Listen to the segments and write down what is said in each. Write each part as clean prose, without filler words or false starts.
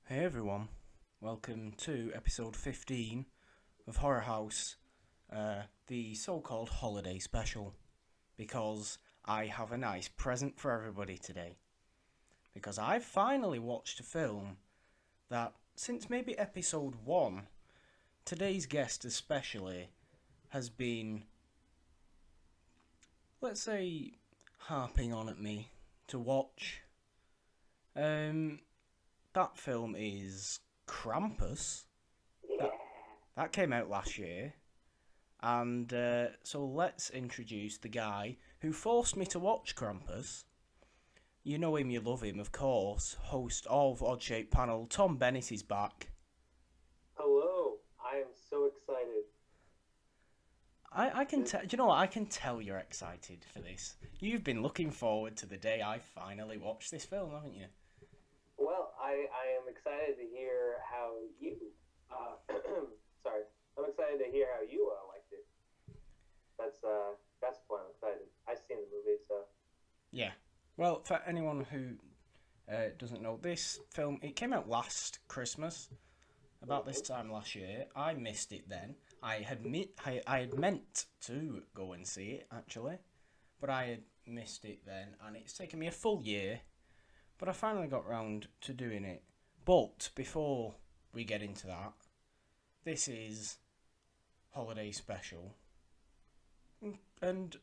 Hey everyone, welcome to episode 15 of HorrorHouse, the so-called holiday special, because I have a nice present for everybody today. Because I've finally watched a film that, since maybe episode 1, today's guest especially has been, let's say, harping on at me to watch. That film is Krampus. That came out last year. And so let's introduce the guy who forced me to watch Krampus. You know him, you love him, of course. Host of Odd Shaped Panel, Tom Bennett is back. Hello, I am so excited. I can tell. Do you know what? I can tell you're excited for this. You've been looking forward to the day I finally watched this film, haven't you? Well, I am excited to hear how you, sorry, I'm excited to hear how you liked it. That's why I'm excited. I've seen the movie, so Yeah. Well, for anyone who doesn't know, this film it came out last Christmas, about this mhm. time last year. I missed it then. I had meant to go and see it actually, but I had missed it then, and it's taken me a full year. But I finally got round to doing it. But before we get into that, this is holiday special, and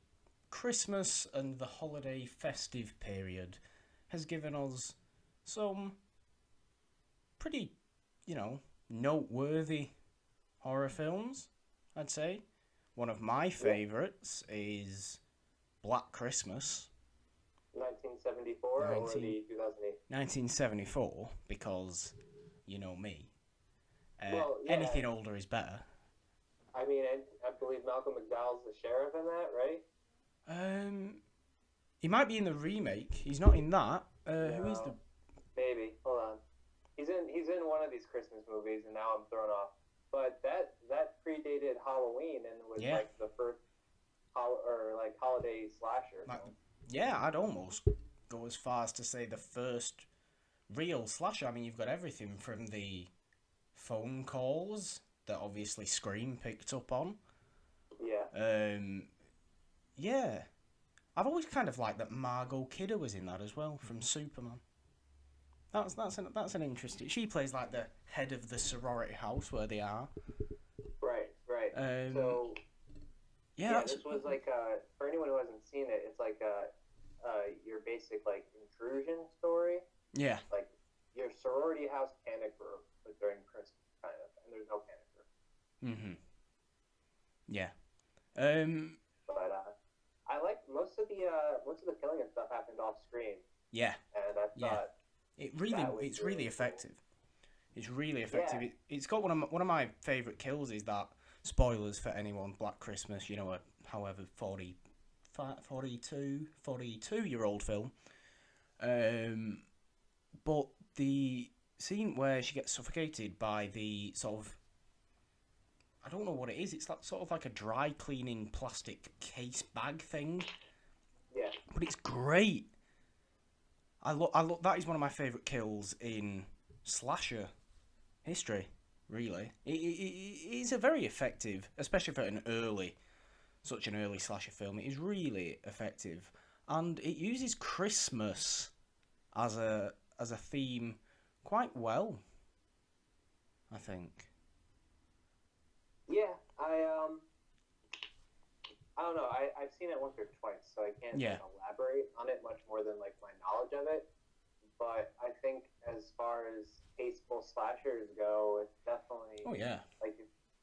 Christmas and the holiday festive period has given us some pretty, noteworthy horror films, I'd say. One of my Yeah, favourites is Black Christmas, 1974 or 19, the 2008. 1974, because you know me. Well, yeah, Anything older is better. I mean, I believe Malcolm McDowell's the sheriff in that, right? Um, he might be in the remake. He's not in that. Who is the? No, maybe. Hold on. He's in one of these Christmas movies, and now I'm thrown off. But that predated Halloween and was Yeah, like the first holiday slasher like, film. yeah. I'd almost go as far as to say the first real slasher. I mean, you've got everything from the phone calls that obviously Scream picked up on. Yeah. Um, yeah, I've always kind of liked that Margot Kidder was in that as well from Superman. That's an interesting. She plays like the head of the sorority house where they are. Right. Right. Um, So yeah, yeah, that's this was like for anyone who hasn't seen it, it's like your basic like intrusion story, yeah. like your sorority house panic room, but during Christmas kind of, and there's no panic room. Yeah. Um, But I like most of the killing and stuff happened off screen, yeah, and I yeah. thought that was It's really really cool. effective. It's really effective. Yeah. It's got one of my favorite kills is that spoilers for anyone. Black Christmas, a however 42 year old film. Um, but the scene where she gets suffocated by the sort of I don't know what it is. It's like sort of like a dry cleaning plastic case bag thing, Yeah. but it's great. I look. That is one of my favorite kills in slasher history. Really, it is a very effective, especially for such an early slasher film. It is really effective, and it uses Christmas as a theme quite well. I think. Yeah. I don't know. I've seen it once or twice, so I can't Yeah. like elaborate on it much more than like my knowledge of it. But I think as far as tasteful slashers go, it's definitely Oh yeah. like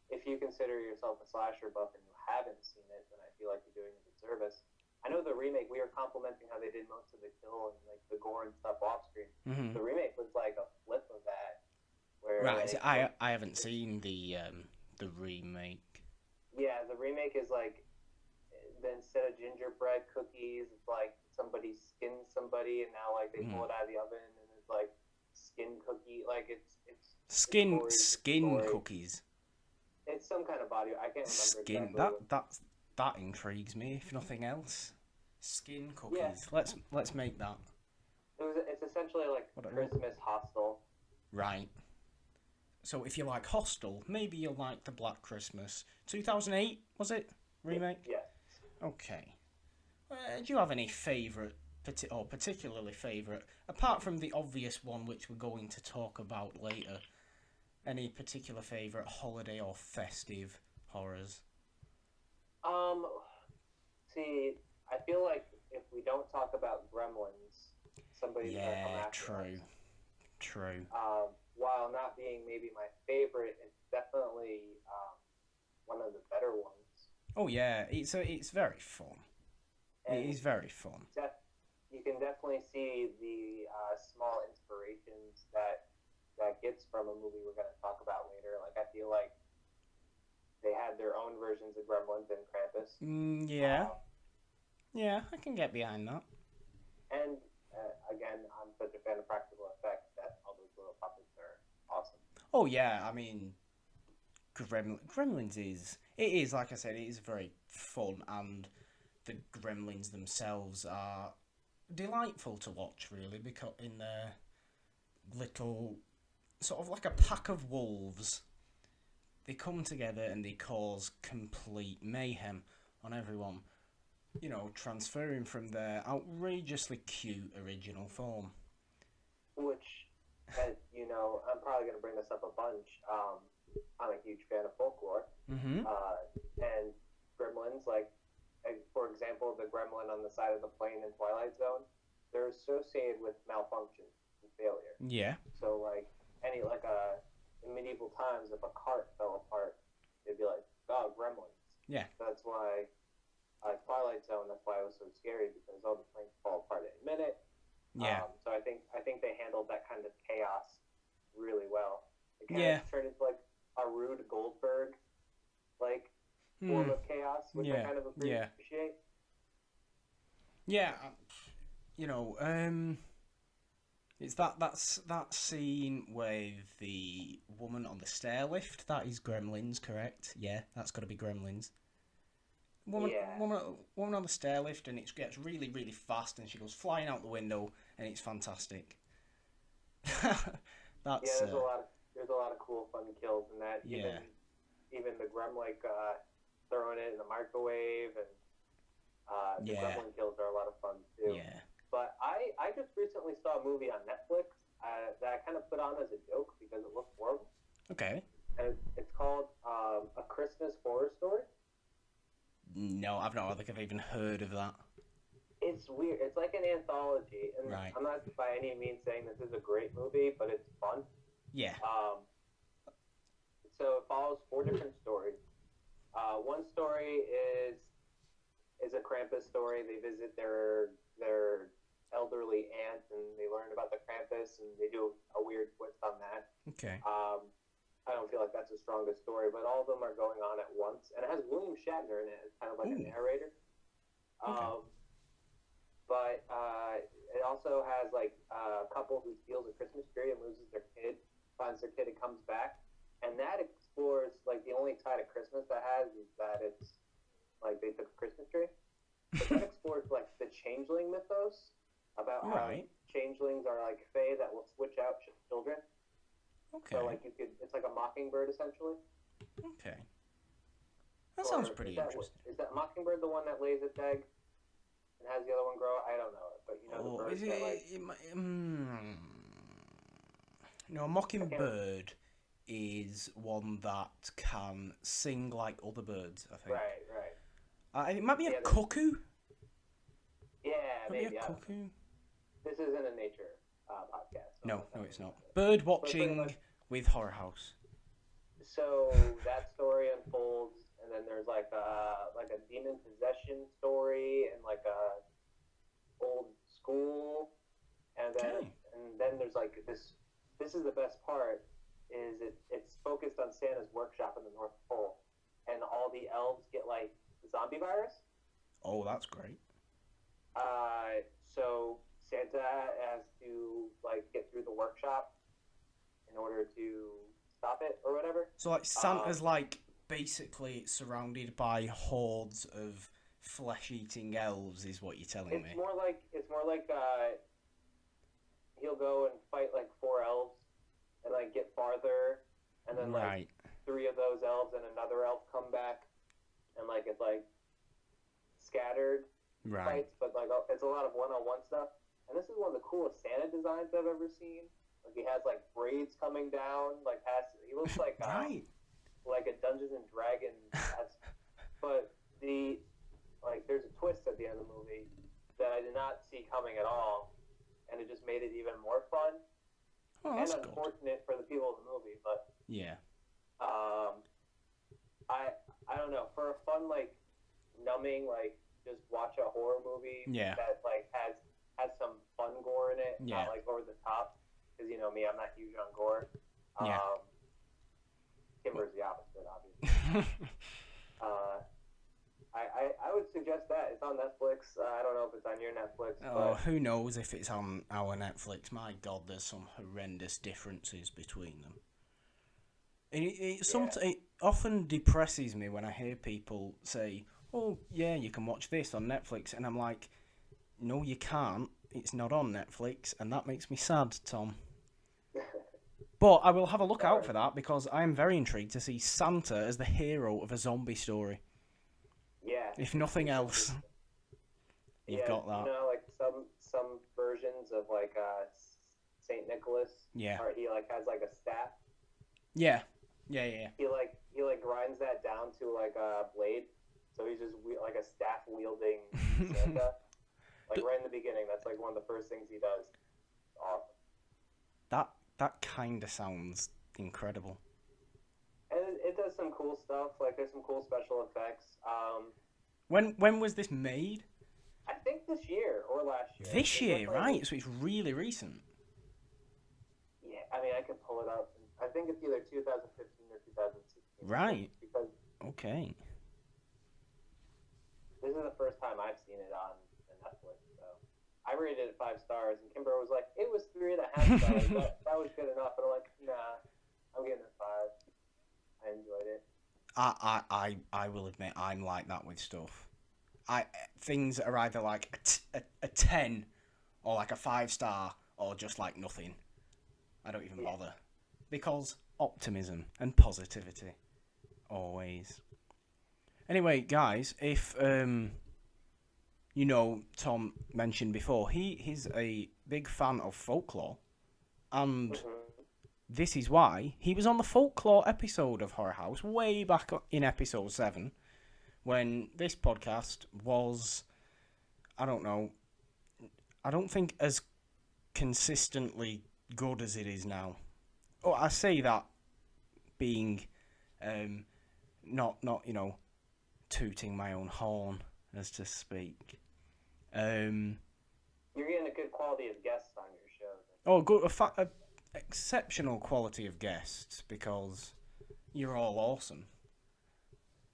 if you consider yourself a slasher buff and you haven't seen it, then I feel like you're doing a disservice. I know the remake. We were complimenting how they did most of the kill and like the gore and stuff off screen. Hmm. The remake was like a flip of that, where Right. So they I haven't seen the remake. yeah, the remake is like instead of gingerbread cookies, it's like somebody skins somebody, and now like they Mm. pull it out of the oven, and it's like skin cookie. Like it's Skin gory, it's skin gory. cookies. It's some kind of body. I can't remember Skin exactly what. that intrigues me. If nothing else, skin Yeah, cookies. Let's make that. it's essentially like What? Christmas hostel. Right. So if you like Hostel, maybe you'll like The Black Christmas. 2008, was it? Remake? Yeah. Okay. Do you have any favourite, or particularly favourite, apart from the obvious one which we're going to talk about later, any particular favourite holiday or festive horrors? See, I feel like if we don't talk about Gremlins, somebody's gonna come Yeah, after us. True. While not being maybe my favorite, it's definitely one of the better ones. Oh yeah, it's very fun. And It is very fun. you can definitely see the small inspirations that gets from a movie we're going to talk about later. Like I feel like they had their own versions of Gremlins and Krampus. Yeah. Yeah, I can get behind that. And again, I'm such a fan of practical effects that all those little puppets are awesome. Oh yeah, I mean, Gremlins is like I said, it is very fun, and the Gremlins themselves are delightful to watch, really, because in their little sort of like a pack of wolves, they come together and they cause complete mayhem on everyone. You know, transferring from their outrageously cute original form. Which, as you know, I'm probably going to bring this up a bunch. I'm a huge fan of folklore. Mm-hmm. And gremlins, like, for example, the gremlin on the side of the plane in Twilight Zone, they're associated with malfunction and failure. Yeah. So, like, in medieval times, if a cart fell apart, they'd be like, oh, gremlins. Yeah. That's why, Twilight Zone, that's why it was so scary, because all the planes fall apart in a minute. Yeah. So I think they handled that kind of chaos really well. It kind of turned into like a Rube Goldberg like form of chaos, which I kind of appreciate. Yeah, you know, it's that scene with the woman on the stair lift. That is Gremlins, correct? Yeah, that's got to be Gremlins. Woman on the stair lift, and it gets really, really fast, and she goes flying out the window, and it's fantastic. There's a lot of cool, fun kills in that. Yeah. Even the Gremlin throwing it in the microwave, and the Gremlin kills are a lot of fun too. Yeah. But I just recently saw a movie on Netflix that I kind of put on as a joke because it looked horrible. Okay. And it's called A Christmas Horror Story. No, I don't think I've even heard of that. It's weird. It's like an anthology, and right. I'm not by any means saying this is a great movie, but it's fun. Yeah. So it follows 4 different stories. One story is a Krampus story. They visit their elderly aunt, and they learn about the Krampus, and they do a weird twist on that. Okay. I don't feel like that's the strongest story, but all of them are going on at once, and it has William Shatner in it as kind of like a narrator. Okay. But it also has like a couple who steals a Christmas tree and loses their kid, finds their kid and comes back, and that explores like the only tie to Christmas that has is that it's like they took a Christmas tree. But that explores like the changeling mythos about how changelings are like fae that will switch out children. Okay. So like it's like a mockingbird essentially. Okay. That sounds pretty interesting. Is that mockingbird the one that lays its egg and has the other one grow? I don't know, but you know the bird that No, a mockingbird is one that can sing like other birds, I think. Right. It might be a cuckoo. Yeah, maybe a cuckoo. This isn't a nature podcast. So no, it's not. Bird watching with HorrorHouse. So that story unfolds, and then there's like a demon possession story, and like a old school, and then there's like this. This is the best part. Is it's focused on Santa's workshop in the North Pole, and all the elves get like zombie virus. Oh, that's great. So Santa has to like get through the workshop in order to stop it or whatever. So like Santa's like basically surrounded by hordes of flesh-eating elves, is what you're telling me. It's more like he'll go and fight like 4 elves and like get farther, and then Right. like 3 of those elves and another elf come back, and like it's like scattered Right. fights, but like it's a lot of one-on-one stuff. And this is one of the coolest Santa designs I've ever seen. Like he has like braids coming down, like he looks Right. like a Dungeons and Dragons. But there's a twist at the end of the movie that I did not see coming at all, and it just made it even more fun Oh, and that's good. unfortunate for the people in the movie. But Yeah. I don't know, for a fun like numbing like just watch a horror movie Yeah. that like has some fun gore in it, Yeah. not like over the top, because you know me, I'm not huge on gore. Yeah. Kimber's the opposite, obviously. I would suggest that. It's on Netflix. I don't know if it's on your Netflix. Oh, But who knows if it's on our Netflix? My God, there's some horrendous differences between them. And it often depresses me when I hear people say, "Oh, yeah, you can watch this on Netflix," and I'm like, "No, you can't. It's not on Netflix," and that makes me sad, Tom. But I will have a look out for that because I am very intrigued to see Santa as the hero of a zombie story. yeah, If nothing else, you've got that. You know, like some versions of like Saint Nicholas. Yeah. Or he like has like a staff. Yeah. He like grinds that down to like a blade, so he's just like a staff wielding Santa. Like right in the beginning, that's like one of the first things he does. Awesome. That kind of sounds incredible. And it does some cool stuff. Like there's some cool special effects. When was this made? I think this year or last year. This year, right? So it's really recent. Yeah, I mean I could pull it up. I think it's either 2015 or 2016. Right. Because Okay. this is the first time I've seen it on Netflix, so I rated it 5 stars, and Kimber was like, "It was 3.5 stars. that was good enough." And I'm like, "Nah, I'm getting a 5. I enjoyed it." I will admit I'm like that with stuff. Things are either like a 10 or like a 5-star or just like nothing. I don't even bother because optimism and positivity always. Anyway, guys, if you know, Tom mentioned before, he's a big fan of folklore, and this is why he was on the folklore episode of Horror House way back in episode 7, when this podcast was, I don't think as consistently good as it is now. Oh, I say that being not you know, tooting my own horn, as to speak. You're getting a good quality of guests on your show. Oh, good, a exceptional quality of guests because you're all awesome.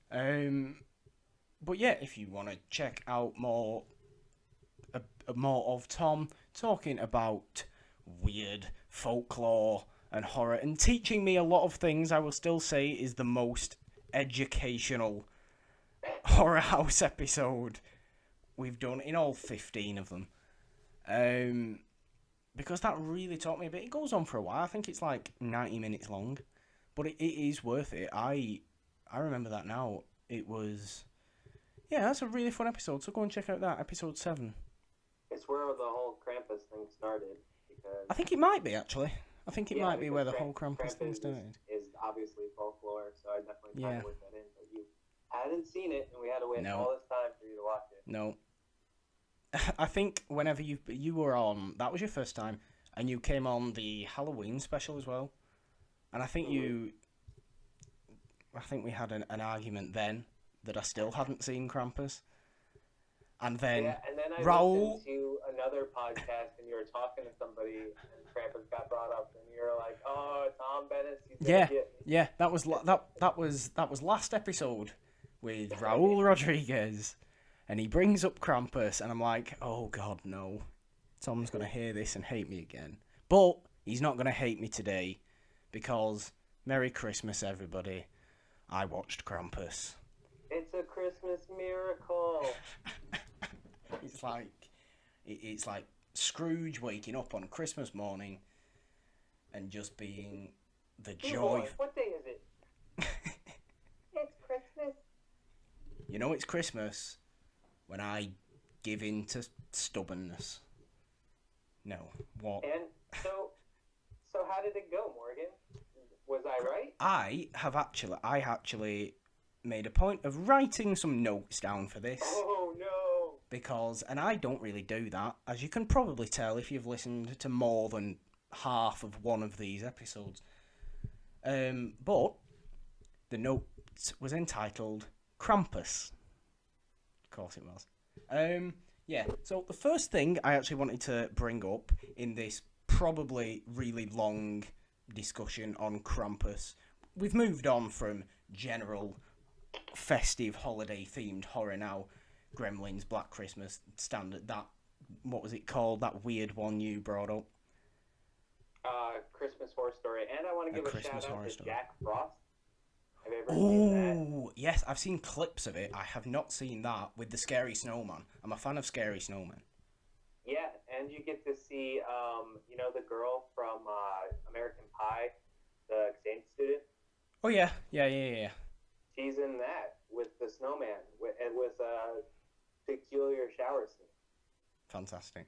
But yeah, if you want to check out more of Tom talking about weird folklore and horror and teaching me a lot of things, I will still say is the most educational Horror House episode we've done in all 15 of them. Because that really taught me a bit. It goes on for a while. I think it's like 90 minutes long, but it is worth it. I remember that now. It was, yeah, that's a really fun episode. So go and check out that episode 7. It's where the whole Krampus thing started. Because I think it might be actually. I think it might be where the whole Krampus thing started. Is obviously folklore, so I definitely try Yeah. to work that in. But you hadn't seen it, and we had to wait No. all this time for you to watch it. No. I think whenever you were on, that was your first time, and you came on the Halloween special as well, and I think I think we had an argument then that I still hadn't seen Krampus, and then and then I Raoul. listened to another podcast, and you were talking to somebody, and Krampus got brought up, and you were like, "Oh, Tom Bennis, he's gonna get me." Yeah, that was last episode with Raoul Rodriguez, and he brings up Krampus, and I'm like, oh God, no, Tom's gonna hear this and hate me again. But he's not gonna hate me today, because Merry Christmas, everybody. I watched Krampus. It's a Christmas miracle. It's like Scrooge waking up on Christmas morning, and just being the Hey, joy. boy, what day is it? It's Christmas. You know it's Christmas when I give in to stubbornness. No, what? And so how did it go, Morgan? Was I right? I actually made a point of writing some notes down for this. Oh no! Because, and I don't really do that, as you can probably tell if you've listened to more than half of one of these episodes. But the note was entitled Krampus. Of course it was. Yeah, so the first thing I actually wanted to bring up in this probably really long discussion on Krampus, we've moved on from general festive holiday themed horror now. Gremlins, Black Christmas, standard, that, what was it called, that weird one you brought up? Christmas Horror Story. And I want to give a Christmas shout out Horror to Story. Jack Frost. Have you ever seen that? Oh, yes, I've seen clips of it. I have not seen that with the Scary Snowman. I'm a fan of Scary Snowman. Yeah, and you get to see, the girl from American Pie, the exchange student. Oh, yeah. Yeah. She's in that with the snowman. It was a peculiar shower scene. Fantastic.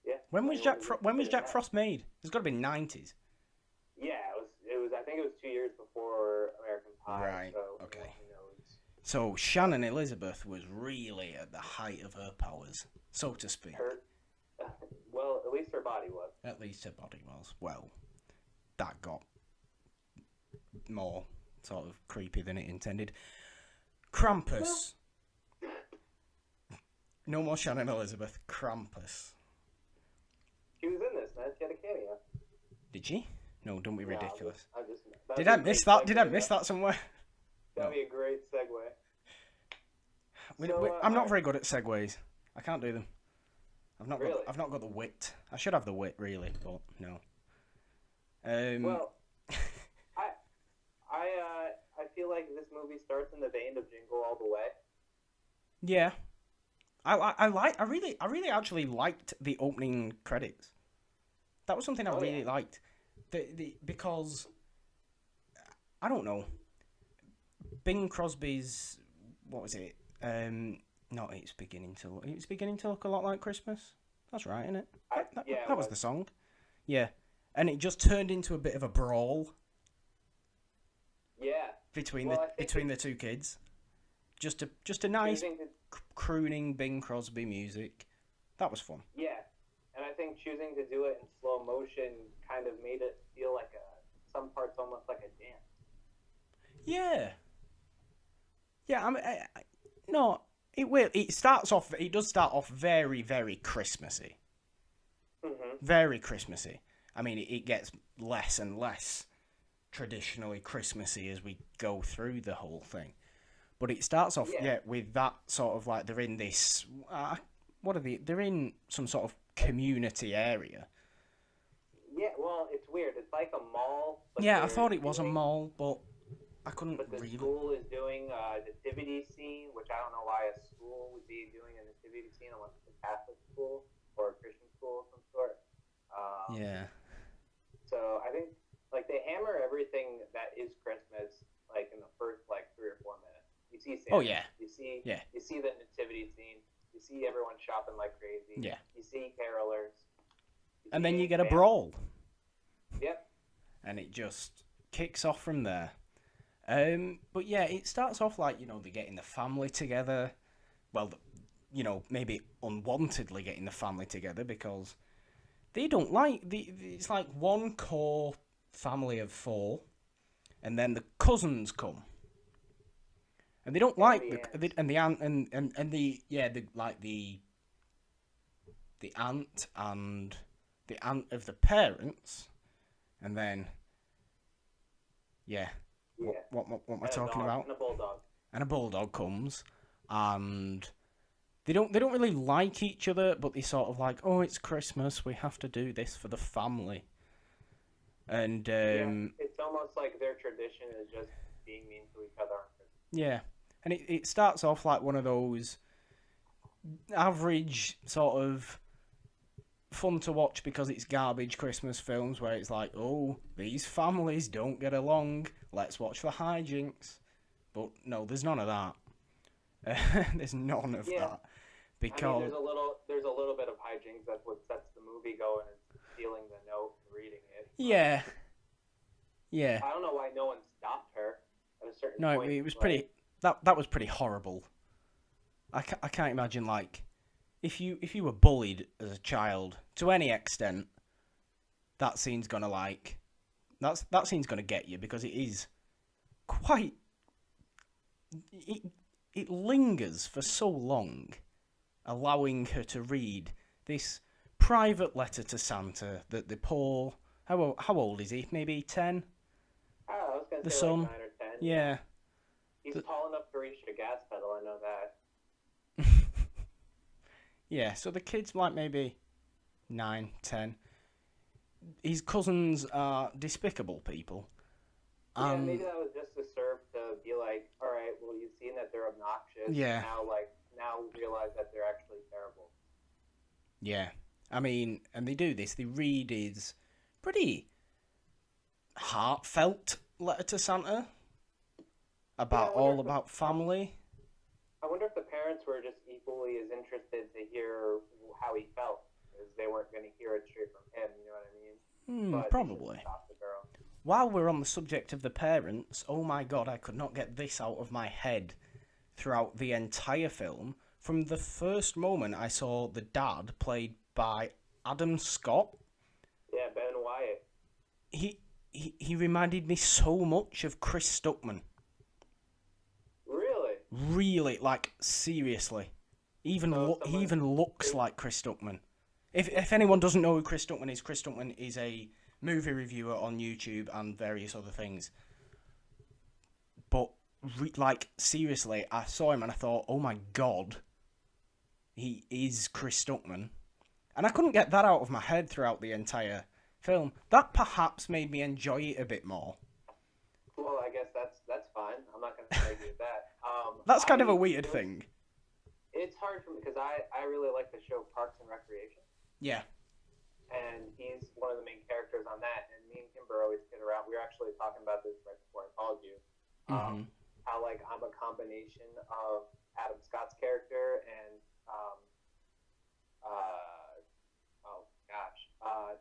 Yeah. When was Jack Frost made? It's got to be 90s. Yeah, it was. I think it was 2 years before American Pie. Right. So, Okay. Who knows? So Shannon Elizabeth was really at the height of her powers, so to speak. Well, at least her body was. At least her body was. Well, that got more sort of creepy than it intended. Krampus. No more Shannon Elizabeth. Krampus. She was in this, man. She had a cameo. Did she? No, don't be ridiculous. Did I miss that? Did I miss that somewhere? That'd be a great segue. I'm not very good at segues. I can't do them. I've not got the wit. I should have the wit, really, but no. Well, I feel like this movie starts in the vein of Jingle All the Way. Yeah, I really actually liked the opening credits. That was something I really liked. Because I don't know. Bing Crosby's, what was it? It's beginning to look a lot like Christmas. That's right, isn't it? That was the song. Yeah, and it just turned into a bit of a brawl. Yeah. Between the two kids, just a nice crooning Bing Crosby music. That was fun. Yeah, and I think choosing to do it in slow motion kind of made it feel like some parts almost like a dance. Yeah. Yeah, no, it will. It does start off very, very Christmassy. Mm-hmm. Very Christmassy. I mean, it gets less and less traditionally Christmassy as we go through the whole thing. But it starts off, with that sort of like they're in this. They're in some sort of community area. Yeah, well, it's weird. It's like a mall. Yeah, I thought it was a mall, but I couldn't But the really. school is doing a nativity scene, which I don't know why a school would be doing a nativity scene unless it's a Catholic school or a Christian school of some sort. Yeah. So I think they hammer everything that is Christmas in the first 3 or 4 minutes. You see Santa. Oh yeah. You see the nativity scene. You see everyone shopping like crazy. Yeah. You see carolers. And then you get a brawl. Yep. And it just kicks off from there. But yeah, it starts off they're getting the family together. Well, maybe unwantedly getting the family together because they don't it's like one core family of 4, and then the cousins come, and they don't the aunt and the aunt and the aunt of the parents, and then what am I talking about? And a bulldog. And a bulldog comes, and they don't really like each other, but they sort of oh, it's Christmas, we have to do this for the family. And it's almost like their tradition is just being mean to each other on Christmas. Yeah, and it starts off like one of those average sort of fun to watch because it's garbage Christmas films where it's like, oh, these families don't get along. Let's watch the hijinks. But no, there's none of that. There's none of that. Because I mean, there's a little bit of hijinks. That's what sets the movie going, is stealing the note and reading it. Yeah. Yeah. I don't know why no one stopped her at a certain No, point. it was pretty. That was pretty horrible. I can't imagine, like, if you were bullied as a child to any extent, that scene's gonna that scene's gonna get you, because it is quite. It lingers for so long, allowing her to read this private letter to Santa that the poor. How old is he? Maybe 10? I was gonna The say son. like 9 or 10. Yeah. He's tall enough to reach the gas pedal. I know that. Yeah, so the kid's like maybe 9, 10. His cousins are despicable people. Yeah, maybe that was just to serve to be like, all right, well, you've seen that they're obnoxious. Yeah. Now realize that they're actually terrible. Yeah. I mean, and they do this. They read his pretty heartfelt letter to Santa about family. I wonder if the parents were just equally as interested to hear how he felt, as they weren't going to hear it straight from him. You know what I mean? But Probably. Stop the girl. While we're on the subject of the parents, oh my god, I could not get this out of my head throughout the entire film. From the first moment I saw the dad, played by Adam Scott. Yeah, Ben Wyatt. He reminded me so much of Chris Stuckman. Really? Really, like, seriously. He even looks like Chris Stuckman. If anyone doesn't know who Chris Stuckman is a movie reviewer on YouTube and various other things. But, like, seriously, I saw him and I thought, oh my god, he is Chris Stuckman. And I couldn't get that out of my head throughout the entire film. That perhaps made me enjoy it a bit more. Well, I guess that's fine. I'm not going to argue with that. That's kind of a weird thing. It's hard for me because I really like the show Parks and Recreation. Yeah. And he's one of the main characters on that. And me and Kimber always kid around. We were actually talking about this right before I called you. How, like, I'm a combination of Adam Scott's character and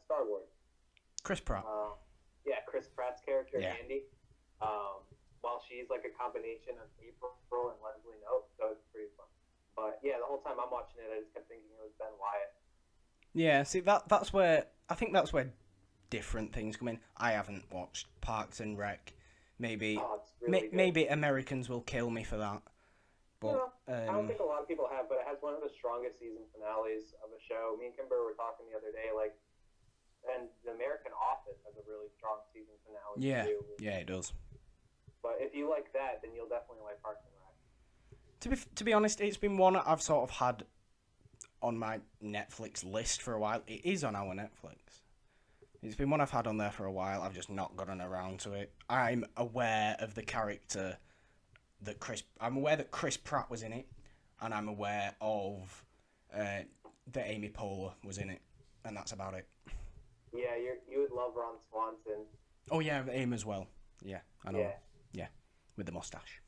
Star Wars. Chris Pratt. Chris Pratt's character, Yeah. Andy. While she's like a combination of April and Leslie Knope, so it's pretty fun. But yeah, the whole time I'm watching it, I just kept thinking it was Ben Wyatt. Yeah, see, that's where different things come in. I haven't watched Parks and Rec. Maybe maybe Americans will kill me for that. But I don't think a lot of people have, but it has one of the strongest season finales of a show. Me and Kimber were talking the other day, like, and the American Office has a really strong season finale too. Yeah, it does. But if you like that, then you'll definitely like Parks and Rec. To be honest, it's been one I've sort of had on my Netflix list for a while. It is on our Netflix. It's been one I've had on there for a while. I've just not gotten around to it. I'm aware of the character I'm aware that Chris Pratt was in it, and I'm aware of that Amy Poehler was in it, and that's about it. Yeah, you would love Ron Swanson. Oh yeah, Amy as well. Yeah, I know. Yeah, with the mustache.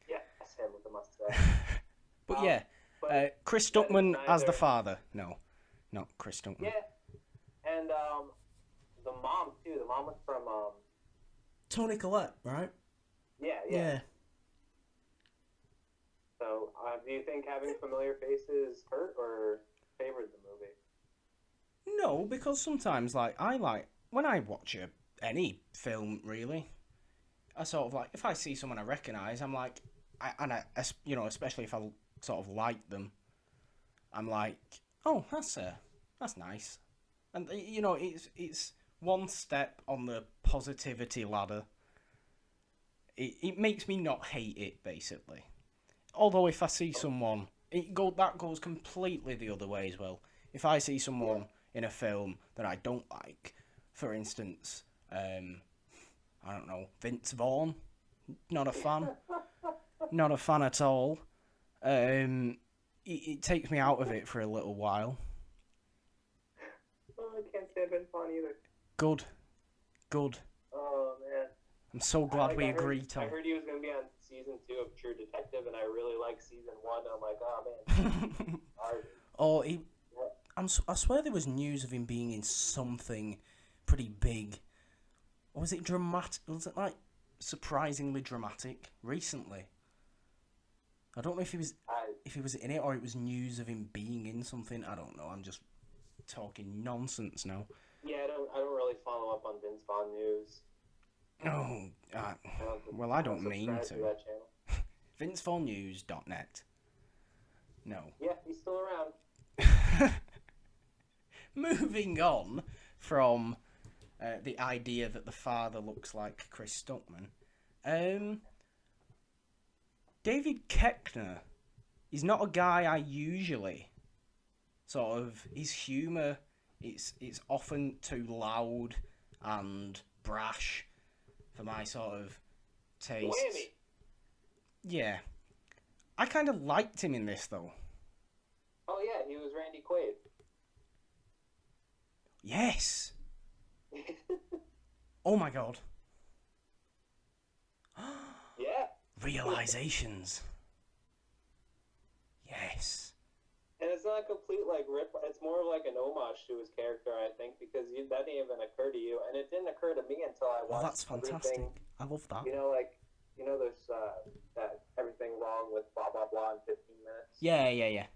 Yeah, that's him with the mustache. But Chris Stuckman as the father. No, not Chris Stuckman. Yeah, and the mom too. The mom was from Toni Collette, right? Yeah. So, do you think having familiar faces hurt or favored the movie? No, because sometimes, when I watch any film, really, I sort of like, if I see someone I recognise, I'm like, especially if I sort of like them, I'm like, oh, that's nice. And, it's one step on the positivity ladder. It makes me not hate it, basically. Although if I see someone, that goes completely the other way as well. If I see someone in a film that I don't like, for instance, I don't know, Vince Vaughn, not a fan, not a fan at all. It takes me out of it for a little while. Vince Vaughn either. Good. Oh man. I'm so glad we agree, Tom. I heard he was going to be on season 2 of True Detective, and I really like season 1. I'm like, oh man. Oh, I swear there was news of him being in something pretty big. Or was it dramatic? Was it like surprisingly dramatic recently? I don't know if he was in it or it was news of him being in something. I don't know. I'm just talking nonsense now. Yeah, I don't really follow up on Vince Vaughn news. Well, I don't mean to. That channel. VinceVaughnNews.net. No. Yeah, he's still around. Moving on from the idea that the father looks like Chris Stuckman. David Koechner is not a guy I usually sort of. His humour, it's often too loud and brash for my sort of taste. Whammy. Yeah. I kind of liked him in this, though. Oh, yeah, he was Randy Quaid. Yes! Oh my god. Yeah. Realizations. Yes. And it's not a complete, like, rip. It's more like an homage to his character, I think, because that didn't even occur to you. And it didn't occur to me until I watched Oh, that's fantastic. everything. I love that. There's that everything wrong with blah, blah, blah in 15 minutes. Yeah.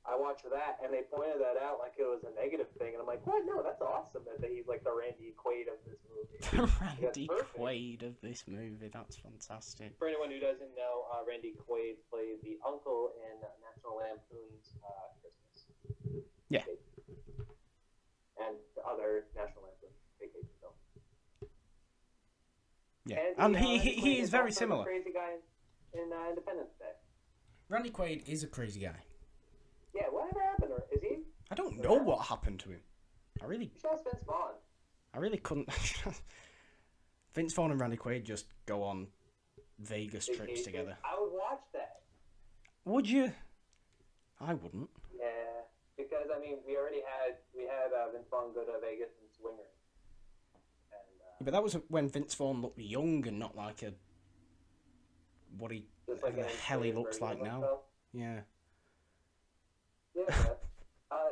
I watched that, and they pointed that out like it was a negative thing. And I'm like, what? No, that's awesome that he's like the Randy Quaid of this movie. The Randy Quaid of this movie. That's fantastic. For anyone who doesn't know, Randy Quaid played the uncle in National Lampoon's Christmas. Yeah. And other National Lampoon vacation films. Yeah, and he is very similar. Crazy guy in Independence Day. Randy Quaid is a crazy guy. Yeah, whatever happened? Or is he? I don't know what happened to him. You should ask Vince Vaughn. I really couldn't. Vince Vaughn and Randy Quaid just go on Vegas trips together. I would watch that. Would you? I wouldn't. Yeah, because I mean, we had Vince Vaughn go to Vegas and Swingers. And, but that was when Vince Vaughn looked young and not like what the hell he looks like now. Yeah. Yeah.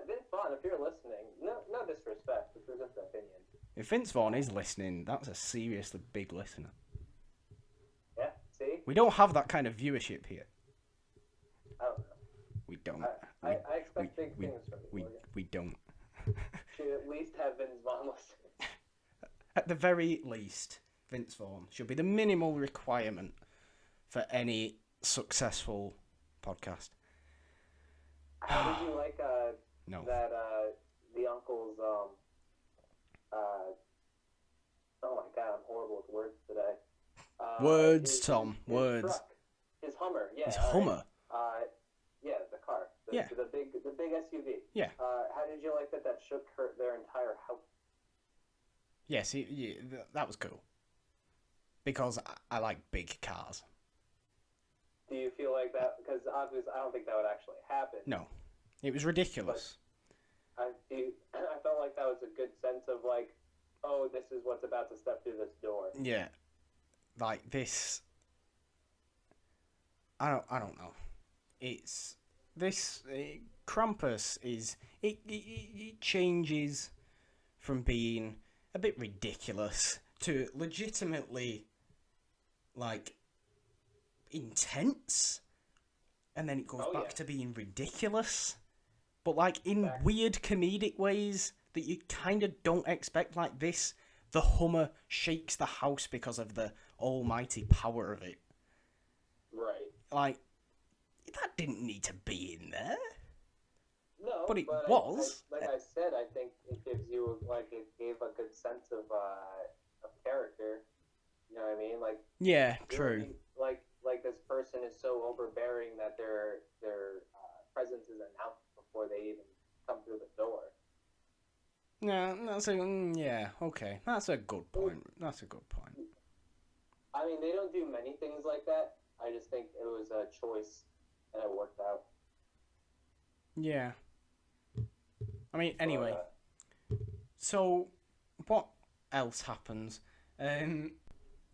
Vince Vaughn, if you're listening, no disrespect, this is just an opinion. If Vince Vaughn is listening, that's a seriously big listener. Yeah, see? We don't have that kind of viewership here. I don't know. We don't. I expect big things from you. We don't. Should at least have Vince Vaughn listen. At the very least, Vince Vaughn should be the minimal requirement for any successful podcast. How did you like that the uncle's oh my god, I'm horrible with words today. Words, Tom. Words. Truck, his Hummer, yeah. His Hummer. Yeah, the car. The big SUV. Yeah. How did you like that shook their entire house? Yes, that was cool. Because I like big cars. Do you feel like that? Because obviously, I don't think that would actually happen. No, it was ridiculous. I felt like that was a good sense of like, oh, this is what's about to step through this door. Yeah, like this. I don't know. It's this Krampus is it changes from being a bit ridiculous to legitimately like intense, and then it goes back to being ridiculous, but like in weird comedic ways that you kind of don't expect. Like this, the Hummer shakes the house because of the almighty power of it. Right. Like, that didn't need to be in there. No, but it was. I said, I think it gives you it gave a good sense of character. You know what I mean? Like. Yeah, true. Like this person is so overbearing that their presence is announced before they even come through the door. Yeah, okay. That's a good point. I mean, they don't do many things like that. I just think it was a choice and it worked out. Yeah. I mean, anyway, So, what else happens?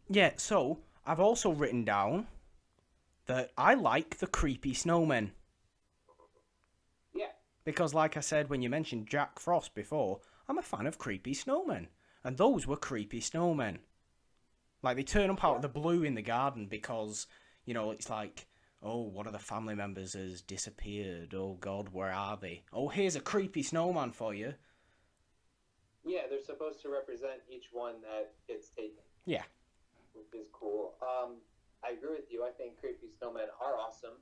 Yeah, so I've also written down that I like the creepy snowmen. Yeah. Because, like I said, when you mentioned Jack Frost before, I'm a fan of creepy snowmen. And those were creepy snowmen. Like, they turn up out of the blue in the garden because, you know, it's like, oh, one of the family members has disappeared. Oh, God, where are they? Oh, here's a creepy snowman for you. Yeah, they're supposed to represent each one that gets taken. Yeah. Which is cool. I agree with you. I think creepy snowmen are awesome.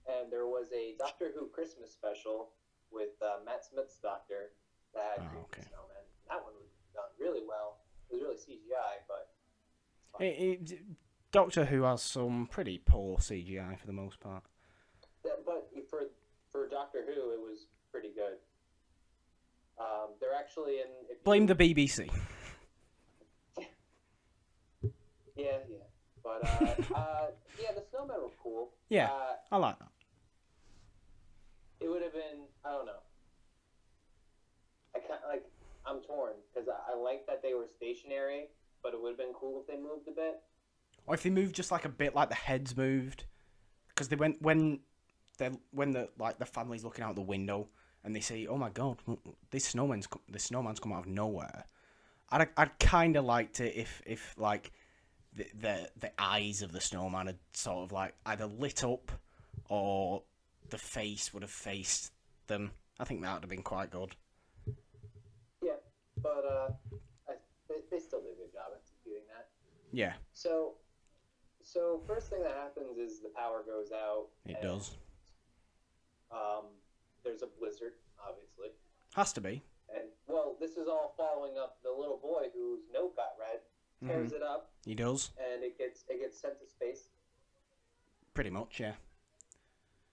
And there was a Doctor Who Christmas special with Matt Smith's Doctor that had creepy snowmen. That one was done really well. It was really CGI, but Doctor Who has some pretty poor CGI for the most part. But for Doctor Who, it was pretty good. They're actually in. Blame the BBC. Yeah. But yeah, the snowmen were cool. Yeah, I like that. It would have been, I don't know. I'm torn because I like that they were stationary, but it would have been cool if they moved a bit. Or if they moved just like a bit, like the heads moved, because they went when the family's looking out the window and they say, "Oh my God, this snowman's come out of nowhere." I'd kind of liked it if like the eyes of the snowman had sort of like either lit up or the face would have faced them. I think that would have been quite good. Yeah, but they still did a good job executing that. Yeah. So first thing that happens is the power goes out. It does. There's a blizzard, obviously. Has to be. And well, this is all following up the little boy whose note got read, tears it up. He does. And it gets sent to space. Pretty much, yeah.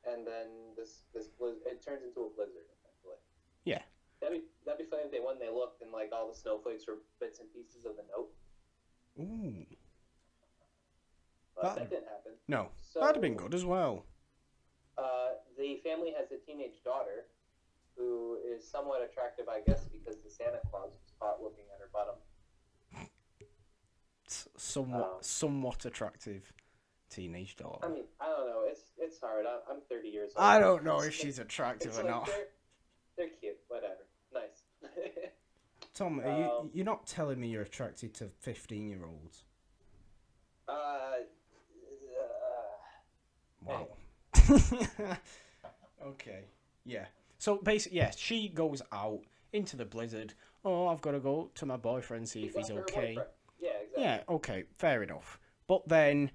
And then this blizzard, it turns into a blizzard essentially. Yeah. That'd be funny if when they looked and like all the snowflakes were bits and pieces of the note. Ooh. But that didn't happen. No. So, that'd have been good as well. The family has a teenage daughter who is somewhat attractive, I guess, because the Santa Claus was caught looking at her bottom. Somewhat attractive teenage daughter. I mean, I don't know. It's hard. I'm 30 years old. I don't know if she's attractive or like not. They're cute. Whatever. Nice. Tom, you're not telling me you're attracted to 15-year-olds? Wow. Okay. Yeah. So basically, yeah, she goes out into the blizzard. Oh, I've got to go to my boyfriend, see if he's okay. Yeah, exactly. Yeah, okay, fair enough. But then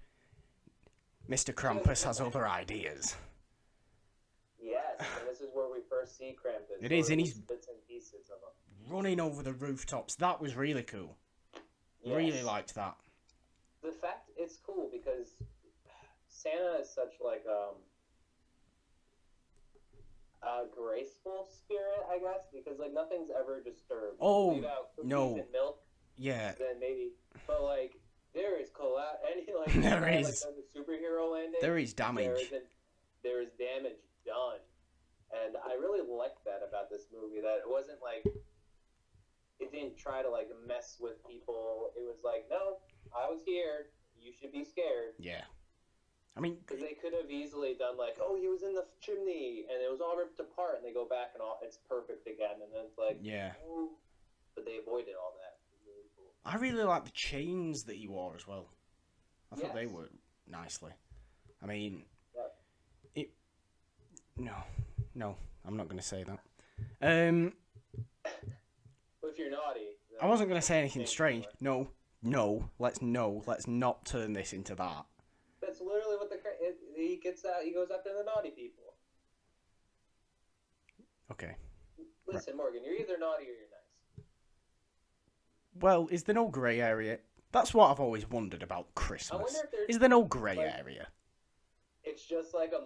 Mr. Krampus has other ideas. Yes, and this is where we first see Krampus. It is, and he's bits and pieces of him running over the rooftops. That was really cool. Yes. Really liked that. The fact it's cool because Santa is such like a graceful spirit, I guess, because like nothing's ever disturbed. Oh, leave out cookies no. and milk. Yeah. Then maybe, but like there is there is like, the superhero landing. There is damage. There is damage done, and I really liked that about this movie. That it wasn't like it didn't try to like mess with people. It was like, no, I was here. You should be scared. Yeah. I mean, because they could have easily done like, oh, he was in the chimney and it was all ripped apart, and they go back and it's perfect again, and then it's like, yeah. Oh, but they avoided all that. It was really cool. I really like the chains that he wore as well. I thought they worked nicely. I mean, No, I'm not going to say that. Well, if you're naughty, I wasn't going to say anything strange. No, let's not turn this into that. That's literally what he gets out. He goes after the naughty people. Okay. Listen, Morgan, you're either naughty or you're nice. Well, is there no grey area? That's what I've always wondered about Christmas. Is there no grey area? It's just like a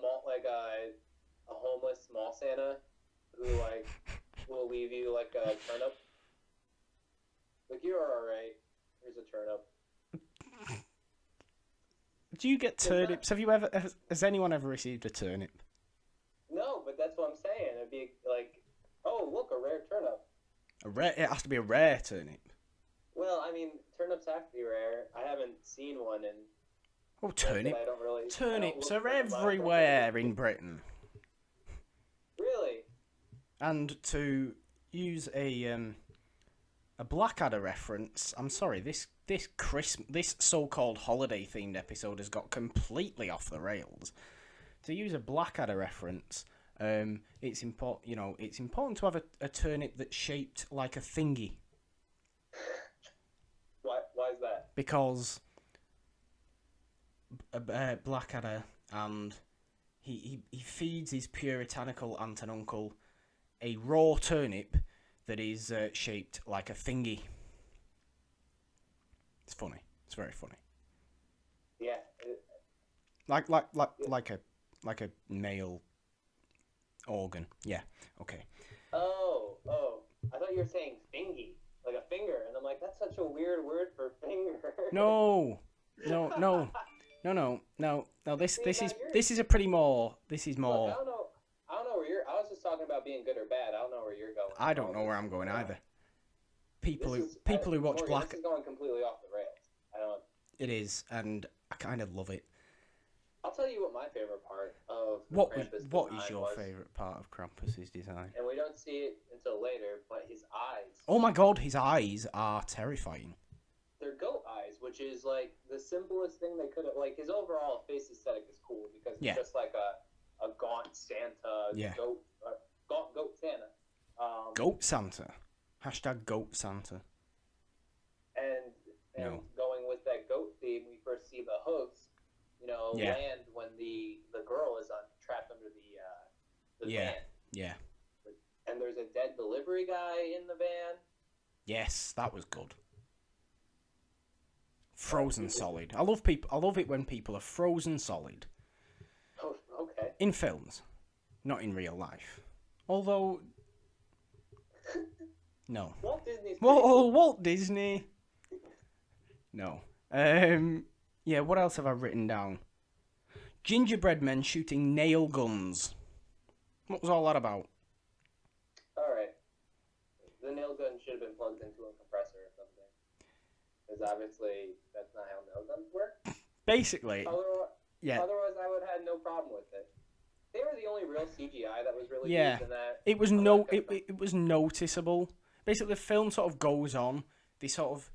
homeless mall Santa who like will leave you like a turnip. Like, you're alright. Here's a turnip. Do you get turnips? Has anyone ever received a turnip? No, but that's what I'm saying. It'd be like, oh, look, a rare turnip. It has to be a rare turnip. Well, I mean, turnips have to be rare. I haven't seen one, and Oh, granted, I don't really. turnips I don't are look for them, everywhere in Britain. Really? And to use a Blackadder reference, I'm sorry, this so-called holiday-themed episode has got completely off the rails. To use a Blackadder reference, it's important to have a turnip that's shaped like a thingy. Why is that? Because Blackadder and he feeds his puritanical aunt and uncle a raw turnip that is shaped like a thingy. It's funny. It's very funny. Yeah. Like a male organ. Yeah. Okay. Oh. I thought you were saying fingy, like a finger, and I'm like, that's such a weird word for finger. No. This is a pretty more. This is more. Look, I don't know where you're. I was just talking about being good or bad. I don't know where you're going. I don't know where I'm going either. People who watch Morgan, Black. This is going completely off the rails. I don't. It is, and I kind of love it. I'll tell you what my favorite part of the What Krampus is design your was, favorite part of Krampus's design? and we don't see it until later, but his eyes. Oh my God, his eyes are terrifying. They're goat eyes, which is like the simplest thing they could have. Like his overall face aesthetic is cool because it's just like a gaunt Santa, goat Santa. Goat Santa. Hashtag Goat Santa. And going with that goat theme, we first see the hooves, land when the girl is trapped under the van. Yeah. And there's a dead delivery guy in the van. Yes, that was good. Frozen solid. I love it when people are frozen solid. Oh, okay. In films, not in real life. Although, no. Walt Disney. No. Yeah. What else have I written down? Gingerbread men shooting nail guns. What was all that about? All right. The nail gun should have been plugged into a compressor or something. Because obviously that's not how nail guns work. Basically. Otherwise, I would have had no problem with it. They were the only real CGI that was really used in that. It was noticeable. Basically, the film sort of goes on. They sort of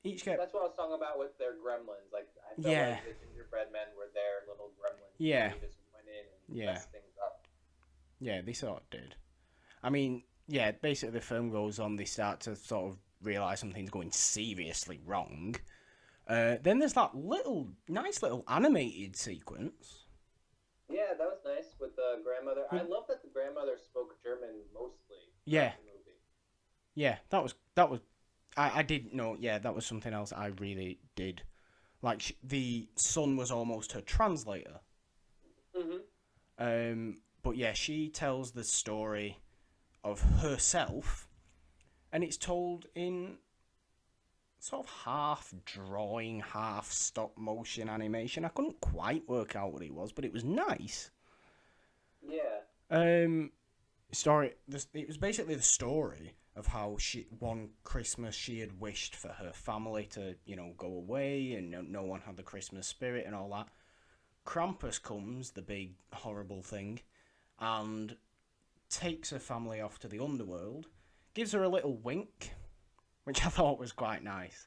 That's what I was talking about with their gremlins. Like I felt like the gingerbread men were their little gremlins. Yeah. They just went in and messed things up. Yeah, they sort of did. I mean, basically the film goes on. They start to sort of realise something's going seriously wrong. Then there's that nice little animated sequence. Yeah, that was nice with the grandmother. I love that the grandmother spoke German mostly. Yeah. The movie. Yeah, that was. I didn't know. Yeah, that was something else I really did. Like the son was almost her translator. Mhm. But yeah, she tells the story of herself, and it's told in sort of half drawing, half stop motion animation. I couldn't quite work out what it was, but it was nice. Yeah. It was basically the story of how one Christmas she had wished for her family to, go away, and no one had the Christmas spirit and all that. Krampus comes, the big horrible thing, and takes her family off to the underworld, gives her a little wink, which I thought was quite nice.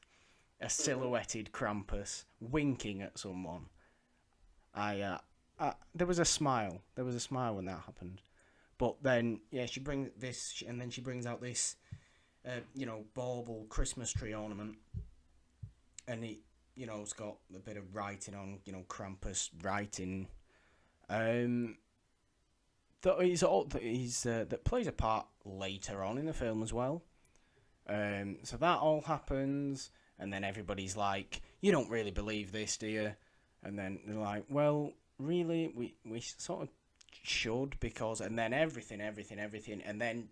A silhouetted Krampus winking at someone. There was a smile. There was a smile when that happened. But then, she brings this, and then she brings out this, bauble Christmas tree ornament, and it's got a bit of writing on, Krampus writing, that plays a part later on in the film as well. So that all happens, and then everybody's like, "You don't really believe this, do you?" And then they're like, "Well, really, we sort of should, because..." And then everything, and then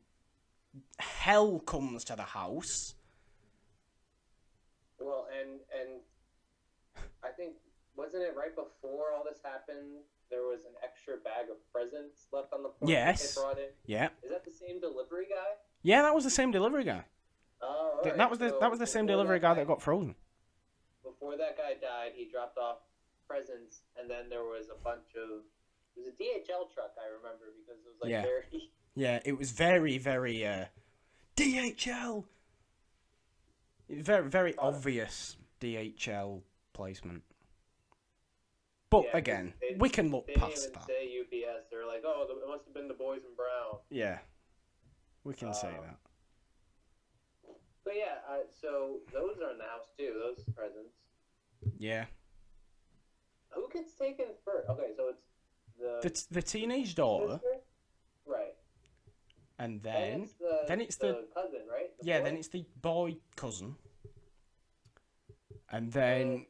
hell comes to the house. Well, and I think, wasn't it right before all this happened, there was an extra bag of presents left on the porch that they brought in? Yeah. Is that the same delivery guy? Yeah, that was the same delivery guy. Oh, all That right. was the So that was the same before delivery that guy that got guy, frozen. before that guy died, he dropped off presents, and then there was a bunch of. It was a DHL truck, I remember, because it was like Yeah. very. Yeah, it was very, very DHL. Very, very obvious DHL placement. But Yeah, 'cause again, we can look they didn't past even that. say UPS. They're like, oh, it must have been the boys in brown. Yeah, we can say that. But yeah, so those are in the house too. Those presents. Yeah. Who gets taken first? Okay, so it's The teenage daughter, sister, right? and then it's the cousin, right? then it's the boy cousin, and then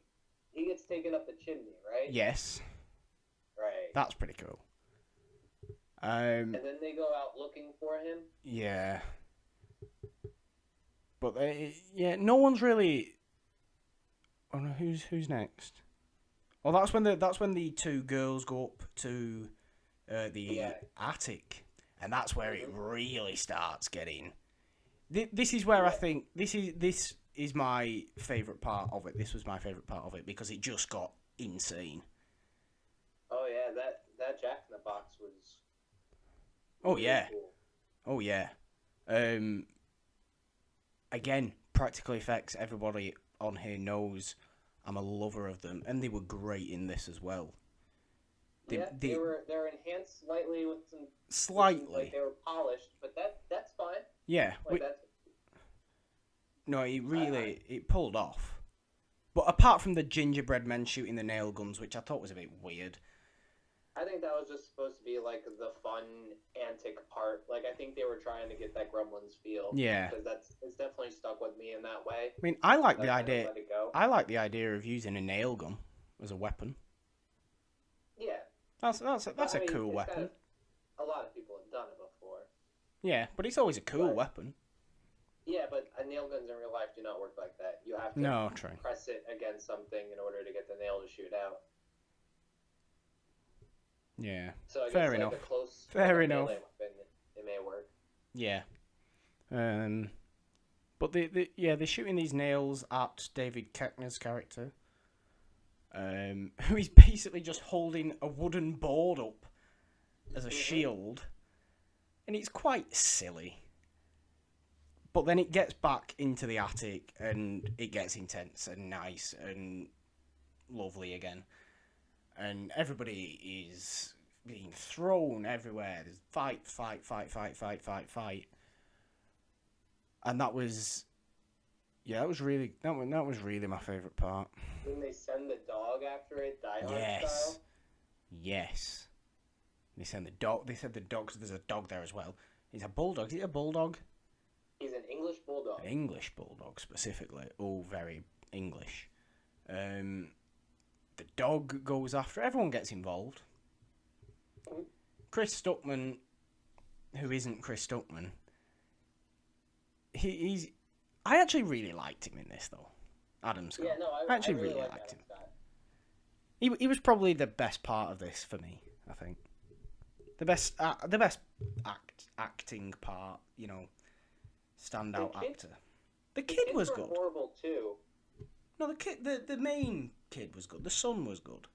he gets taken up the chimney, right? yes, Right. that's pretty cool. And then they go out looking for him. Yeah. But no one's really. Oh no, who's next? Oh, that's when the two girls go up to the attic, and that's where it really starts getting. This is where I think this is my favorite part of it. This was my favorite part of it because it just got insane. Oh yeah, that Jack in the Box was. Oh really yeah. cool. Oh yeah. Again, practical effects. Everybody on here knows I'm a lover of them, and they were great in this as well. They're enhanced slightly with some. Slightly. Like they were polished, but that's fine. Yeah. Like that's. No, it pulled off. But apart from the gingerbread men shooting the nail guns, which I thought was a bit weird. I think that was just supposed to be like the fun antic part. Like I think they were trying to get that Gremlins feel. Yeah. Because it's definitely stuck with me in that way. I mean, I like the idea. Let it go. I like the idea of using a nail gun as a weapon. Yeah. That's a cool weapon. A lot of people have done it before. Yeah, but it's always a cool weapon. Yeah, but nail guns in real life do not work like that. You have to true. press it against something in order to get the nail to shoot out. Yeah. So I guess fair enough. Fair enough. Weapon, it may work. Yeah. But they're shooting these nails at David Koechner's character, who is basically just holding a wooden board up as a shield, and it's quite silly. But then it gets back into the attic, and it gets intense and nice and lovely again. And everybody is being thrown everywhere. There's fight. And that was really my favourite part. When they send the dog after it, Die Hard style? Yes. They send the dog. They said the dog, so there's a dog there as well. He's a bulldog. Is it a bulldog? He's an English bulldog. An English bulldog, specifically. Oh, very English. The dog goes after. Everyone gets involved. Chris Stuckman, who isn't Chris Stuckman, he's. I actually really liked him in this, though. Adam Scott. Yeah, no, I actually really liked him. He was probably the best part of this for me. I think the best acting part. You know, standout actor. The kid was good. Horrible too. No, the main kid was good. The son was good.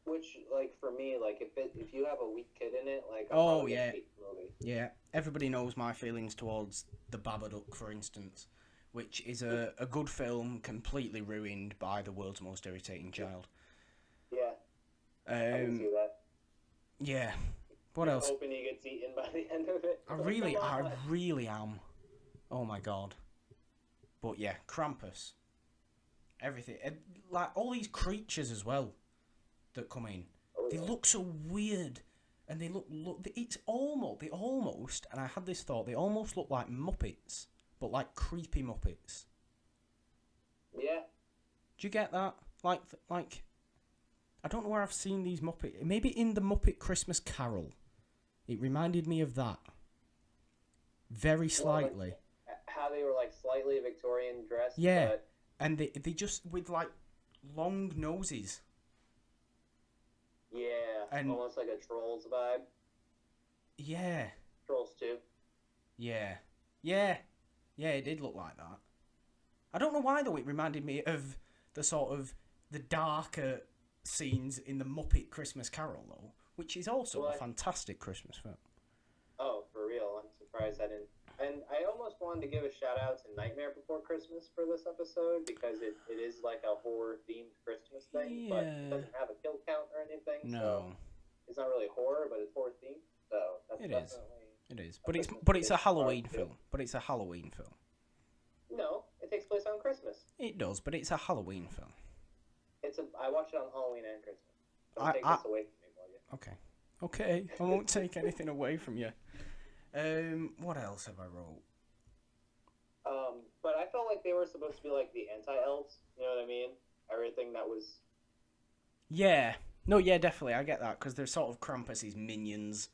Which, like, for me, like, if you have a weak kid in it, like, hate the movie. Yeah. Everybody knows my feelings towards The Babadook, for instance, which is a good film completely ruined by the world's most irritating child. Yeah. I can see that. Yeah. What else? Hoping he gets eaten by the end of it. I really am. Oh my god. But yeah, Krampus. Everything. Like, all these creatures as well that come in. They look so weird. And they look it's almost, and I had this thought, they almost look like Muppets, but like creepy Muppets. Yeah. Do you get that? Like, I don't know where I've seen these Muppets. Maybe in the Muppet Christmas Carol. It reminded me of that. Very slightly. Like, how they were, like, slightly Victorian dressed. Yeah. But... And they just, with, like, long noses. Yeah, and almost like a Trolls vibe. Yeah. Trolls 2. Yeah. Yeah, yeah, it did look like that. I don't know why though. It reminded me of the sort of the darker scenes in the Muppet Christmas Carol though, which is also a fantastic Christmas film. Oh, for real. I'm surprised I didn't. And I almost wanted to give a shout out to Nightmare Before Christmas for this episode because it is like a horror themed Christmas thing, but it doesn't have a kill count or anything. No. So it's not really horror, but it's horror themed. So that's definitely. It is. But it's a Halloween film. But it's a Halloween film. No, it takes place on Christmas. It does, but it's a Halloween film. I watched it on Halloween and Christmas. Don't take this away from me, Morgan. Okay. Okay, I won't take anything away from you. What else have I wrote? But I felt like they were supposed to be like the anti-elves. You know what I mean? Everything that was. Yeah. No, yeah, definitely. I get that because they're sort of Krampus's minions.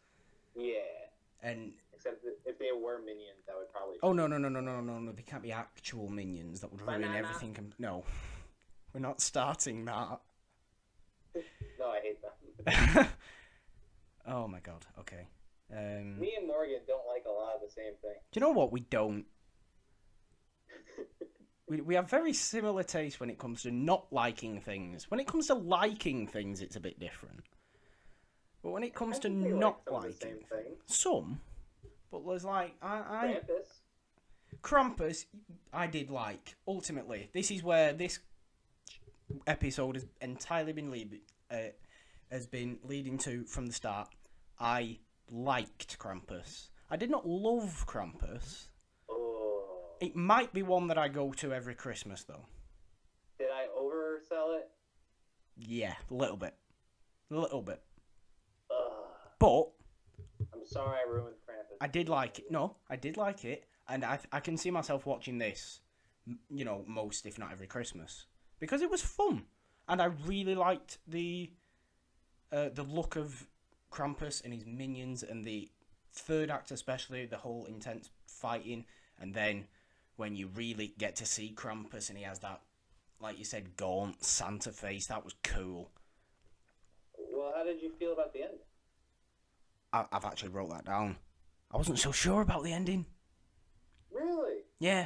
Yeah. And except that if they were minions, that would probably. Oh no! They can't be actual minions. That would ruin everything. No, we're not starting that. No, I hate them. Oh my god. Okay. Me and Morgan don't like a lot of the same thing. Do you know what? We don't. we have very similar tastes when it comes to not liking things. When it comes to liking things, it's a bit different. But when it comes to not liking things, some. But there's like Krampus, I did like. Ultimately, this is where this episode has entirely been leading to from the start. I liked Krampus. I did not love Krampus. Oh. It might be one that I go to every Christmas, though. Did I oversell it? Yeah, a little bit. But I'm sorry I ruined Krampus. I did like it. No, I did like it, and I can see myself watching this, most if not every Christmas because it was fun, and I really liked the look of Krampus and his minions, and the third act especially, the whole intense fighting, and then when you really get to see Krampus and he has that, like you said, gaunt Santa face, that was cool. Well, how did you feel about the ending? I've actually wrote that down. I wasn't so sure about the ending. Really? Yeah,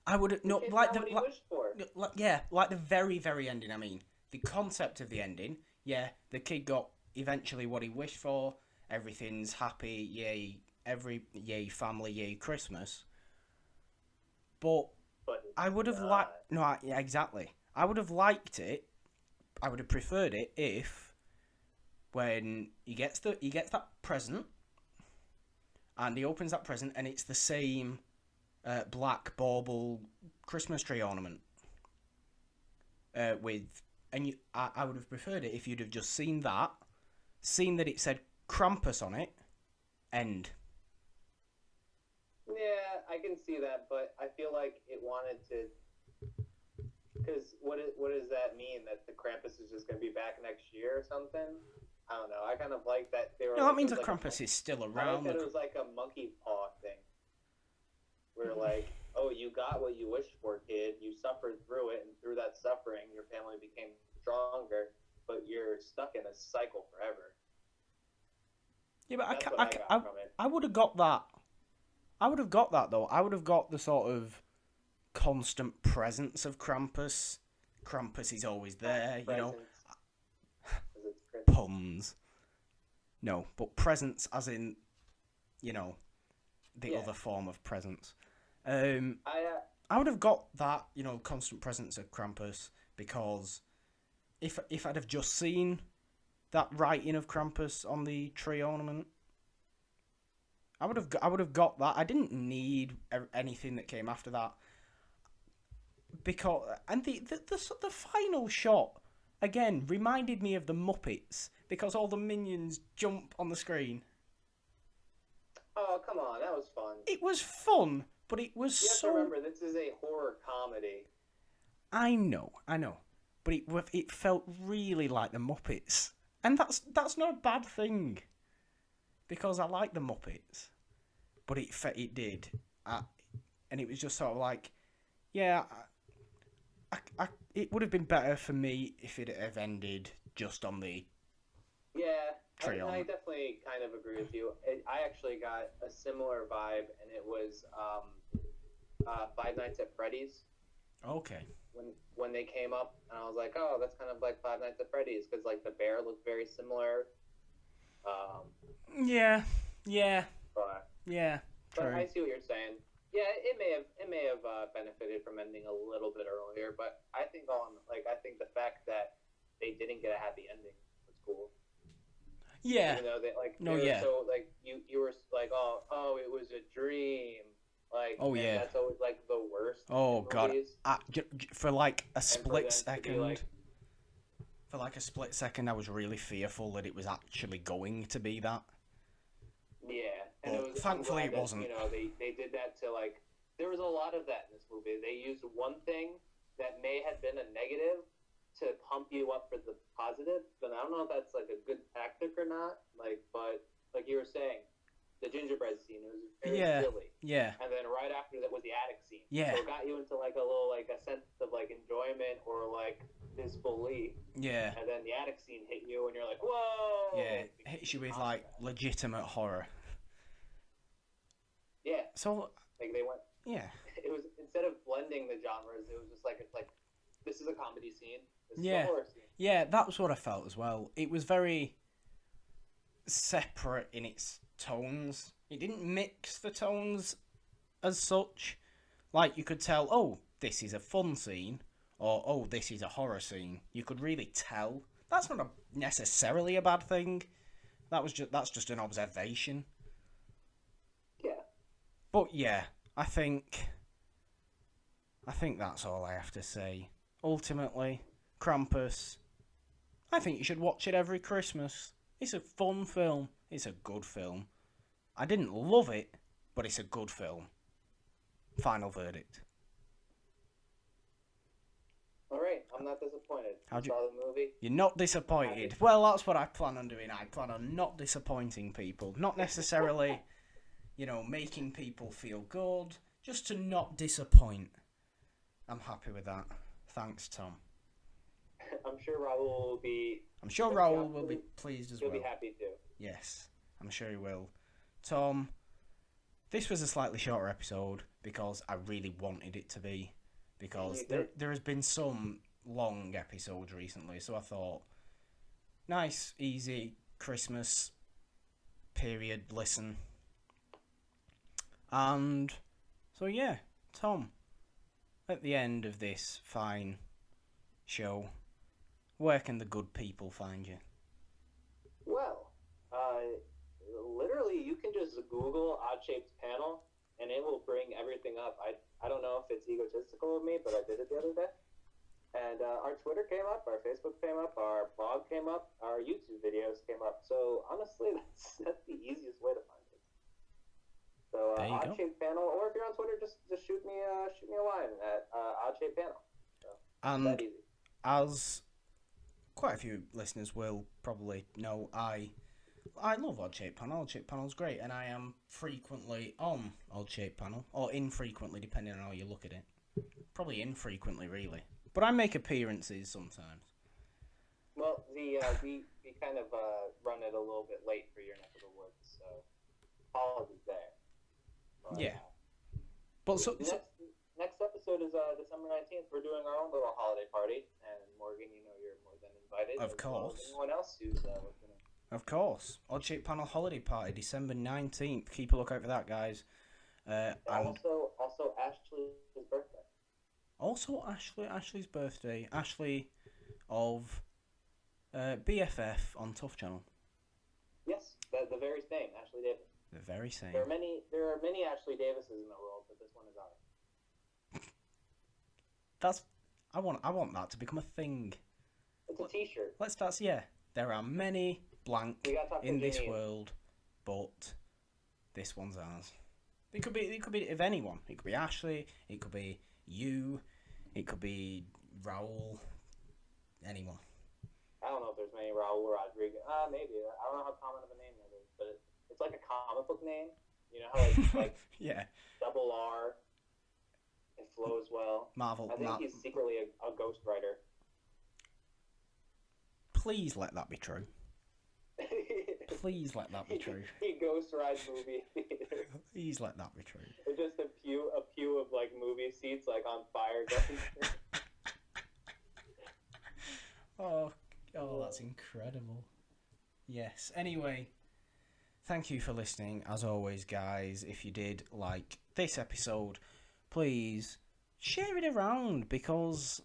I would have not like what he wished for. Like the very, very ending. I mean, the concept of the ending. Yeah, the kid got eventually what he wished for. Everything's happy. Yay, family. Yay, Christmas. But I would have liked. No, yeah, exactly. I would have liked it. I would have preferred it if, when he gets that present, and he opens that present, and it's the same black bauble Christmas tree ornament. I would have preferred it if you'd have just seen that it said Krampus on it, end. Yeah, I can see that, but I feel like it wanted to. Because what does that mean? That the Krampus is just going to be back next year or something? I don't know. I kind of like that they were. No, that means that Krampus is still around. I like that it was like a monkey paw thing. Where like, oh, you got what you wished for, kid. You suffered through it, and through that suffering, your family became stronger. But you're stuck in a cycle forever. Yeah, but I would have got that. I would have got that though. I would have got the sort of constant presence of Krampus. Krampus is always there, Puns. No, but presence as in, the other form of presence. I would have got that, constant presence of Krampus, because if I'd have just seen that writing of Krampus on the tree ornament, I would have got that. I didn't need anything that came after that, because the final shot again reminded me of the Muppets, because all the minions jump on the screen. Oh, come on, that was fun. It was fun, but it was you have to remember, this is a horror comedy. I know, but it felt really like the Muppets, and that's not a bad thing, because I like the Muppets, but it did, and it was just sort of like, yeah, it would have been better for me if it had ended just on the Patreon. I definitely kind of agree with you. I actually got a similar vibe, and it was Five Nights at Freddy's. Okay. When they came up, and I was like, oh, that's kind of like Five Nights at Freddy's, because like the bear looked very similar. Yeah. But True. I see what you're saying. Yeah, it may have benefited from ending a little bit earlier, but I think I think the fact that they didn't get a happy ending was cool. Yeah. Even though they like so like you were like oh it was a dream. Like, oh yeah, that's always like the worst. Oh god, movies. for like a split second, like... for like a split second, I was really fearful that it was actually going to be that. Yeah, and well, thankfully it wasn't. You know, they did that to like. There was a lot of that in this movie. They used one thing that may have been a negative to pump you up for the positive, but I don't know if that's like a good tactic or not. Like, but like you were saying, the gingerbread scene was very silly. Yeah. And then right after that was the attic scene. Yeah. So it got you into like a little like a sense of like enjoyment or like disbelief. Yeah. And then the attic scene hit you and you're like, whoa. Yeah, it hits you with like legitimate horror. Yeah. So like they went. Yeah. It was, instead of blending the genres, it was just like it's like this is a comedy scene. This is Yeah. a horror scene. Yeah, that's what I felt as well. It was very separate in its tones. It didn't mix the tones as such. Like, you could tell, oh, this is a fun scene, or oh, this is a horror scene. You could really tell. That's not necessarily a bad thing. That's just an observation. Yeah. But yeah, I think that's all I have to say. Ultimately, Krampus, I think you should watch it every Christmas. It's a fun film. It's a good film. I didn't love it, but it's a good film. Final verdict. Alright, I'm not disappointed. Saw the movie. You're not disappointed. Well, that's what I plan on doing. I plan on not disappointing people. Not necessarily, making people feel good. Just to not disappoint. I'm happy with that. Thanks, Tom. I'm sure Raul will be... will be pleased as well. He'll be happy too. Yes, I'm sure he will. Tom, this was a slightly shorter episode because I really wanted it to be. Because there has been some long episodes recently, so I thought, nice, easy, Christmas period listen. And, so yeah, Tom, at the end of this fine show, where can the good people find you? Well, literally, you can just Google Odd-Shaped Panel, and it will bring everything up. I don't know if it's egotistical of me, but I did it the other day. And our Twitter came up, our Facebook came up, our blog came up, our YouTube videos came up. So honestly, that's the easiest way to find it. So Odd-Shaped Panel, or if you're on Twitter, just shoot me a line at Odd-Shaped Panel. So, and that easy. As quite a few listeners will probably know, I love Odd-Shaped Panel. Odd-Shaped Panel's great, and I am frequently on Odd-Shaped Panel, or infrequently, depending on how you look at it. Probably infrequently, really. But I make appearances sometimes. Well, we kind of run it a little bit late for your neck of the woods, so apologies there. But, yeah. But next episode is December 19th. We're doing our own little holiday party, and Morgan, you're more than invited. Of course. Anyone else who's listening. Of course. Odd-Shaped Panel Holiday Party, December 19th. Keep a look out for that, guys. And also Ashley's birthday. Also Ashley's birthday. Ashley of BFF on Tough Channel. Yes, the very same, Ashley Davis. The very same. There are many Ashley Davises in the world, but this one is ours. I want that to become a thing. It's a T-shirt. There are many blank in this Jamie. world, but this one's ours. It could be of anyone. It could be Ashley. It could be you. It could be Raul. Anyone. I don't know if there's many Raul Rodriguez. Maybe. I don't know how common of a name that is, but it's like a comic book name. You know how like yeah. Double R. It flows well. Marvel. I think he's secretly a ghostwriter. Please let that be true. Please let that be true. He ghost rides movie theaters. Please let that be true. It's just a pew of like movie seats like on fire going through. Oh, that's incredible. Yes. Anyway, thank you for listening. As always, guys, if you did like this episode, please share it around, because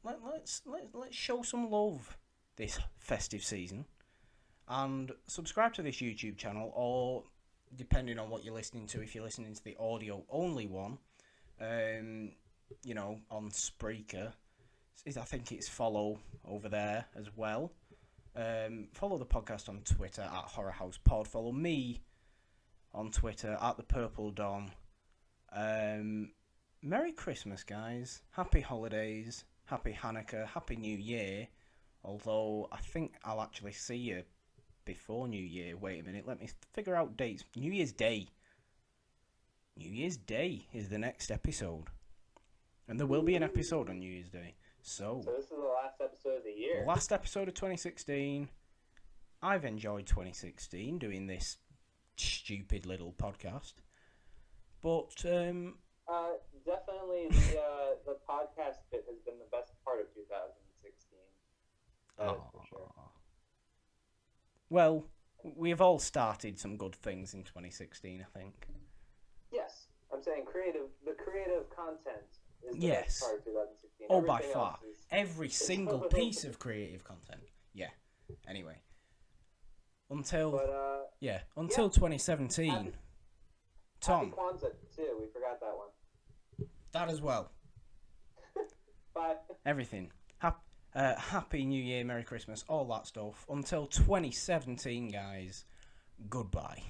let's show some love this festive season, and subscribe to this YouTube channel, or depending on what you're listening to, if you're listening to the audio only one, you know, on Spreaker, I think it's follow over there as well. Follow the podcast on Twitter at HorrorHousePod. Follow me on Twitter at the Purple Dom. Merry Christmas, guys. Happy holidays. Happy Hanukkah. Happy New Year. Although I think I'll actually see you before New Year. Wait a minute. Let me figure out dates. New Year's Day. New Year's Day is the next episode. And there will be an episode on New Year's Day. So this is the last episode of the year. Last episode of 2016. I've enjoyed 2016 doing this stupid little podcast. But definitely the podcast bit has been the best part of 2016. That is for sure. Well, we've all started some good things in 2016, I think. Yes, I'm saying the creative content is the Yes. best part of 2016. Oh, by Everything far. else is- Every single piece of creative content. Yeah. Anyway. Until But, until 2017. Happy Tom, Kwanzaa, too. We forgot that one. that as well. Bye. Everything. Happy New Year, Merry Christmas, all that stuff. Until 2017, guys. Goodbye.